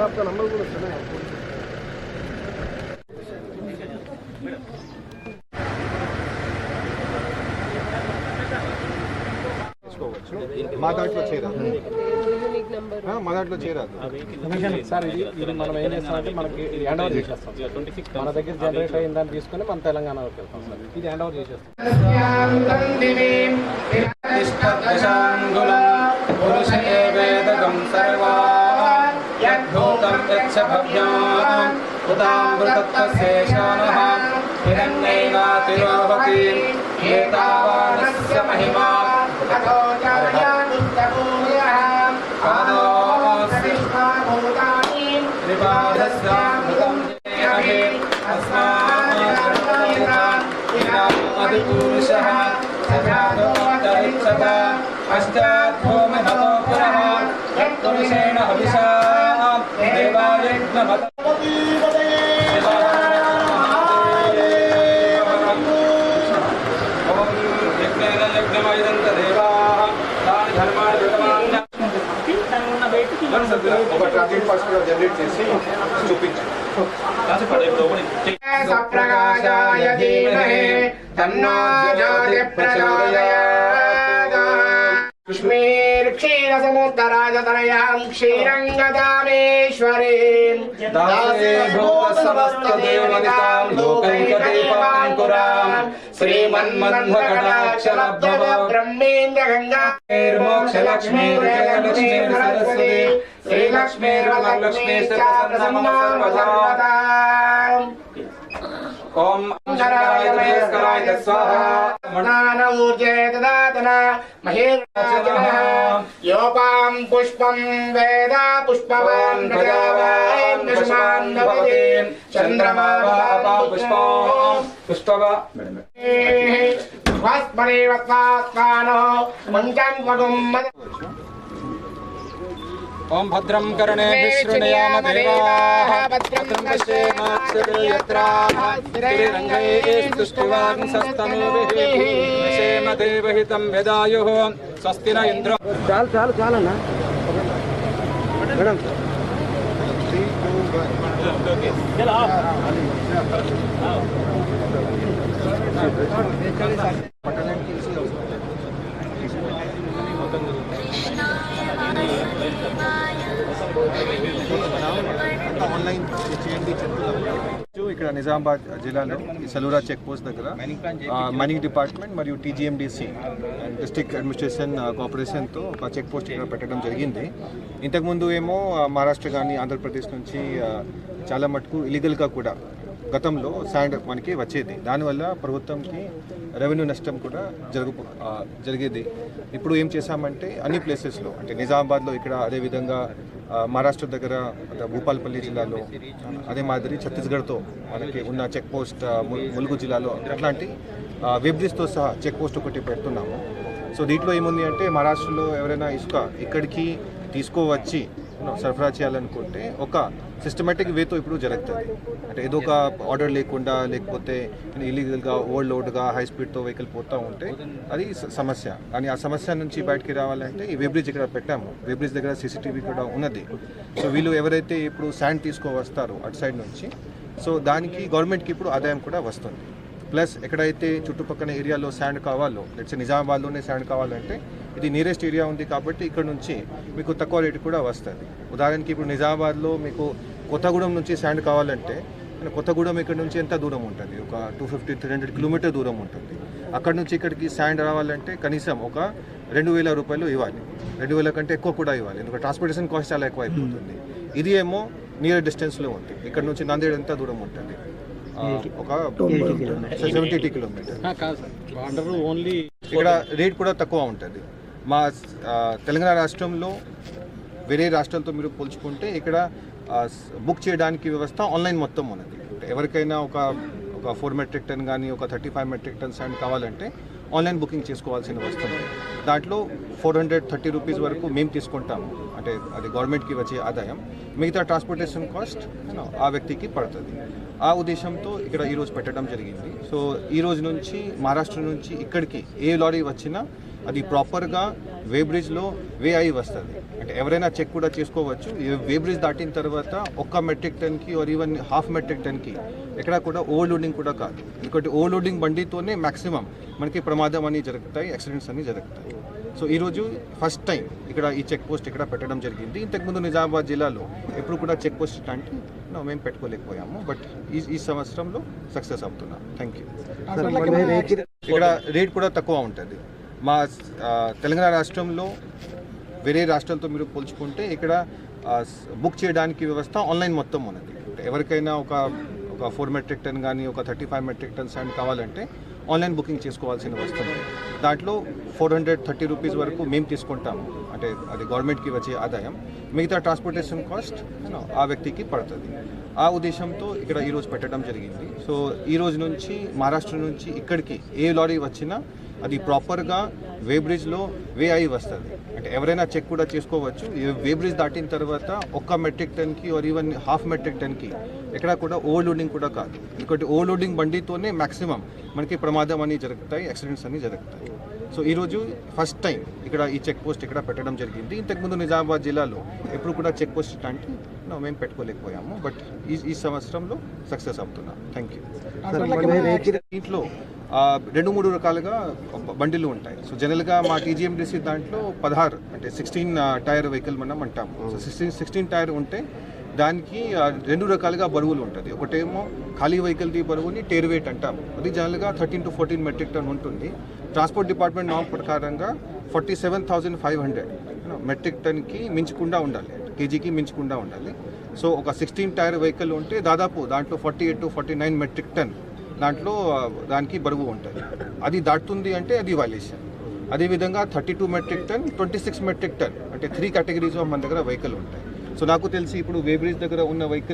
आपका नंबर बोलो सर మా దాంట్లో చేరాదు మా దాంట్లో చేరాదు సార్ ఇది మనం ఏం చేస్తామంటే మనకి ఇది హ్యాండ్ ఓవర్ చేసేస్తాం మన దగ్గర జనరేట్ అయిన దాన్ని తీసుకొని మన తెలంగాణలోకి వెళ్తాం సార్ ఇది హ్యాండ్ ఓవర్ చేసేస్తాం ఒక ట్రాన్సిట్ పాస్ కూడా జనరేట్ చేసి చూపించారు సప్రకాశాయ ధీమహి తన్నో జ్యోతి ప్రచోదయాత్ లక్ష్మీర్క్షీరసముద్ధరాజతనయాం క్షీరంగదామేశ్వరీం దాసే భూతసమస్తదేవనితాం లోకైకదీపాంకురాం శ్రీమన్మధ్వకటాక్షలబ్ధవ బ్రహ్మేంద్రగంగా మోక్షలక్ష్మీ సరస్వతి శ్రీలక్ష్మీర్వరలక్ష్మీ సర్వసర్వదా ఓం శంకరాయ మహేశ్వరాయ స్వాహా మనాన ఊర్జే దదాతన మహేశ్వరాయ యోపాం పుష్పం వేద పుష్పవాన్ ప్రజావాన్ దశమాన్ భవతి చంద్రమా పుష్పం పుష్పవా స్వస్మరేవత్వాత్మానో మంచం వగుం ఓం భద్రం కర్ణే శృణుయామ దేవాః భద్రం పశ్యేమాక్షిర్యత్రాః శ్రీరంగైస్తుష్టివాన్ సస్తనూభిః క్షేమ దేవహితం వేదాయుః స్వస్తి న ఇంద్ర చాలన్నా మేడం ఆన్లైన్ చేయండి ఇక్కడ నిజామాబాద్ జిల్లాలో ఈ సలూరా చెక్ పోస్ట్ దగ్గర మైనింగ్ డిపార్ట్మెంట్ మరియు టీజీఎండిసి అండ్ డిస్ట్రిక్ట్ అడ్మినిస్ట్రేషన్ కోఆపరేషన్తో ఒక చెక్ పోస్ట్ ఇక్కడ పెట్టడం జరిగింది. ఇంతకుముందు ఏమో మహారాష్ట్ర కానీ ఆంధ్రప్రదేశ్ నుంచి చాలా మటుకు ఇలీగల్గా కూడా గతంలో శాండ్ మనకి వచ్చేది. దానివల్ల ప్రభుత్వంకి రెవెన్యూ నష్టం కూడా జరిగేది. ఇప్పుడు ఏం చేశామంటే అన్ని ప్లేసెస్లో అంటే నిజామాబాద్లో ఇక్కడ అదేవిధంగా మహారాష్ట్ర దగ్గర భూపాలపల్లి జిల్లాలో అదే మాదిరి ఛత్తీస్గఢ్తో మనకి ఉన్న చెక్ పోస్ట్ ములుగు జిల్లాలో అట్లాంటి వెబ్ బ్రిడ్జ్తో సహా చెక్ పోస్ట్ ఒకటి పెడుతున్నాము. సో దీంట్లో ఏముంది అంటే మహారాష్ట్రలో ఎవరైనా ఇసుక ఇక్కడికి తీసుకువచ్చి సరఫరా చేయాలనుకుంటే ఒక సిస్టమేటిక్ వేతో ఇప్పుడు జరుగుతుంది. అంటే ఏదో ఒక ఆర్డర్ లేకుండా లేకపోతే ఇల్లీగల్గా ఓవర్ లోడ్గా హై స్పీడ్తో వెహికల్ పోతూ ఉంటే అది సమస్య. కానీ ఆ సమస్య నుంచి బయటికి రావాలంటే ఈ వెబ్ బ్రిడ్జ్ ఇక్కడ పెట్టాము. వెబ్ బ్రిడ్జ్ దగ్గర సీసీటీవీ కూడా ఉన్నది. సో వీళ్ళు ఎవరైతే ఇప్పుడు శాండ్ తీసుకువస్తారో అటు సైడ్ నుంచి సో దానికి గవర్నమెంట్కి ఇప్పుడు ఆదాయం కూడా వస్తుంది. ప్లస్ ఎక్కడైతే చుట్టుపక్కల ఏరియాలో శాండ్ కావాలో లెట్స్ నిజామాబాద్లోనే శాండ్ కావాలంటే ఇది నియరెస్ట్ ఏరియా ఉంది కాబట్టి ఇక్కడ నుంచి మీకు తక్కువ రేటు కూడా వస్తుంది. ఉదాహరణకి ఇప్పుడు నిజామాబాద్లో మీకు కొత్తగూడెం నుంచి శాండ్ కావాలంటే కొత్తగూడెం ఇక్కడ నుంచి ఎంత దూరం ఉంటుంది? ఒక 250-300 కిలోమీటర్ దూరం ఉంటుంది. అక్కడ నుంచి ఇక్కడికి శాండ్ రావాలంటే కనీసం ఒక 2,000 రూపాయలు ఇవ్వాలి. 2,000 కంటే ఎక్కువ కూడా ఇవ్వాలి, ఎందుకంటే ట్రాన్స్పోర్టేషన్ కాస్ట్ చాలా ఎక్కువ అయిపోతుంది. ఇది ఏమో నియర్ డిస్టెన్స్లో ఉంటుంది. ఇక్కడ నుంచి నాందేడ్ ఎంత దూరం ఉంటుంది? ఒక 70 కిలోమీటర్. ఇక్కడ రేట్ కూడా తక్కువ ఉంటుంది. మా తెలంగాణ రాష్ట్రంలో వేరే రాష్ట్రాలతో మీరు పోల్చుకుంటే ఇక్కడ బుక్ చేయడానికి వ్యవస్థ ఆన్లైన్ మొత్తం ఉన్నది. ఎవరికైనా ఒక 4 మెట్రిక్ టన్ కానీ ఒక 35 మెట్రిక్ టన్ శాండ్ కావాలంటే ఆన్లైన్ బుకింగ్ చేసుకోవాల్సిన వస్తుంది. దాంట్లో 430 రూపీస్ వరకు మేము తీసుకుంటాము, అంటే అది గవర్నమెంట్కి వచ్చే ఆదాయం. మిగతా ట్రాన్స్పోర్టేషన్ కాస్ట్ ఆ వ్యక్తికి పడుతుంది. ఆ ఉద్దేశంతో ఇక్కడ ఈరోజు పెట్టడం జరిగింది. సో ఈ రోజు నుంచి మహారాష్ట్ర నుంచి ఇక్కడికి ఏ లారీ వచ్చినా అది ప్రాపర్గా వే బ్రిడ్జ్లో వే అయి వస్తుంది. అంటే ఎవరైనా చెక్ కూడా చేసుకోవచ్చు. వే బ్రిడ్జ్ దాటిన తర్వాత 1 మెట్రిక్ టన్కి ఆర్ ఈవెన్ హాఫ్ మెట్రిక్ టన్కి ఎక్కడ కూడా ఓవర్లోడింగ్ కూడా కాదు. ఎందుకంటే ఓవర్లోడింగ్ బండితోనే మ్యాక్సిమం మనకి ప్రమాదం అని జరుగుతాయి, యాక్సిడెంట్స్ అని జరుగుతాయి. సో ఈరోజు ఫస్ట్ టైం ఇక్కడ ఈ చెక్ పోస్ట్ ఇక్కడ పెట్టడం జరిగింది. ఇంతకుముందు నిజామాబాద్ జిల్లాలో ఎప్పుడు కూడా చెక్ పోస్ట్ ఇట్లాంటి మేము పెట్టుకోలేకపోయాము. బట్ ఈ సంవత్సరంలో సక్సెస్ అవుతున్నాం. Thank you. ఇక్కడ రేట్ కూడా తక్కువ ఉంటుంది. మా తెలంగాణ రాష్ట్రంలో వేరే రాష్ట్రాలతో మీరు పోల్చుకుంటే ఇక్కడ బుక్ చేయడానికి వ్యవస్థ ఆన్లైన్ మొత్తం ఉన్నది. ఎవరికైనా ఒక 4 మెట్రిక్ టన్ కానీ ఒక 35 మెట్రిక్ టన్ శాండ్ కావాలంటే ఆన్లైన్ బుకింగ్ చేసుకోవాల్సిన వస్తుంది. దాంట్లో 430 రూపీస్ వరకు మేము తీసుకుంటాము. అంటే అది గవర్నమెంట్కి వచ్చే ఆదాయం. మిగతా ట్రాన్స్పోర్టేషన్ కాస్ట్ ఆ వ్యక్తికి పడుతుంది. ఆ ఉద్దేశంతో ఇక్కడ ఈరోజు పెట్టడం జరిగింది. సో ఈ రోజు నుంచి మహారాష్ట్ర నుంచి ఇక్కడికి ఏ లారీ వచ్చినా అది ప్రాపర్గా వే బ్రిడ్జ్లో వే అయి వస్తుంది. అంటే ఎవరైనా చెక్ కూడా చేసుకోవచ్చు. వే బ్రిడ్జ్ దాటిన తర్వాత 1 మెట్రిక్ టన్కి ఆర్ ఈవెన్ హాఫ్ మెట్రిక్ టన్కి ఎక్కడ కూడా ఓవర్లోడింగ్ కూడా కాదు. ఎందుకంటే ఓవర్లోడింగ్ బండితోనే మ్యాక్సిమం మనకి ప్రమాదం అని జరుగుతాయి, యాక్సిడెంట్స్ అని జరుగుతాయి. సో ఈరోజు ఫస్ట్ టైం ఇక్కడ ఈ చెక్ పోస్ట్ ఇక్కడ పెట్టడం జరిగింది. ఇంతకుముందు నిజామాబాద్ జిల్లాలో ఎప్పుడు కూడా చెక్ పోస్ట్ ఇట్లాంటి మేము పెట్టుకోలేకపోయాము. బట్ ఈ సంవత్సరంలో సక్సెస్ అవుతున్నాం. Thank you. దీంట్లో 2-3 రకాలుగా బండిలు ఉంటాయి. సో జనరల్గా మా టీజీఎండీసీ దాంట్లో 16 అంటే 16 టైర్ వెహికల్ మనం అంటాము. సో 16 టైర్ ఉంటే దానికి 2 రకాలుగా బరువులు ఉంటుంది. ఒకటేమో ఖాళీ వెహికల్ది బరువుని టేర్ వెయిట్ అంటాము. అది జనరల్గా 13 to 14 మెట్రిక్ టన్ ఉంటుంది. ట్రాన్స్పోర్ట్ డిపార్ట్మెంట్ నామ్ ప్రకారంగా 47,500 మెట్రిక్ టన్కి మించకుండా ఉండాలి, కేజీకి మించకుండా ఉండాలి. సో ఒక 16 టైర్ వెహికల్ ఉంటే దాదాపు దాంట్లో 48 to 49 మెట్రిక్ టన్ దానికి బరువు ఉంటుంది. అది దాటుతుంది అంటే అది వైలేషన్. అదేవిధంగా 32 మెట్రిక్ టన్, 26 మెట్రిక్ టన్ అంటే 3 కేటగిరీస్ మన దగ్గర వెహికల్ ఉంటాయి. సో నాకు తెలిసి ఇప్పుడు వే బ్రిడ్జ్ దగ్గర ఉన్న వెహికల్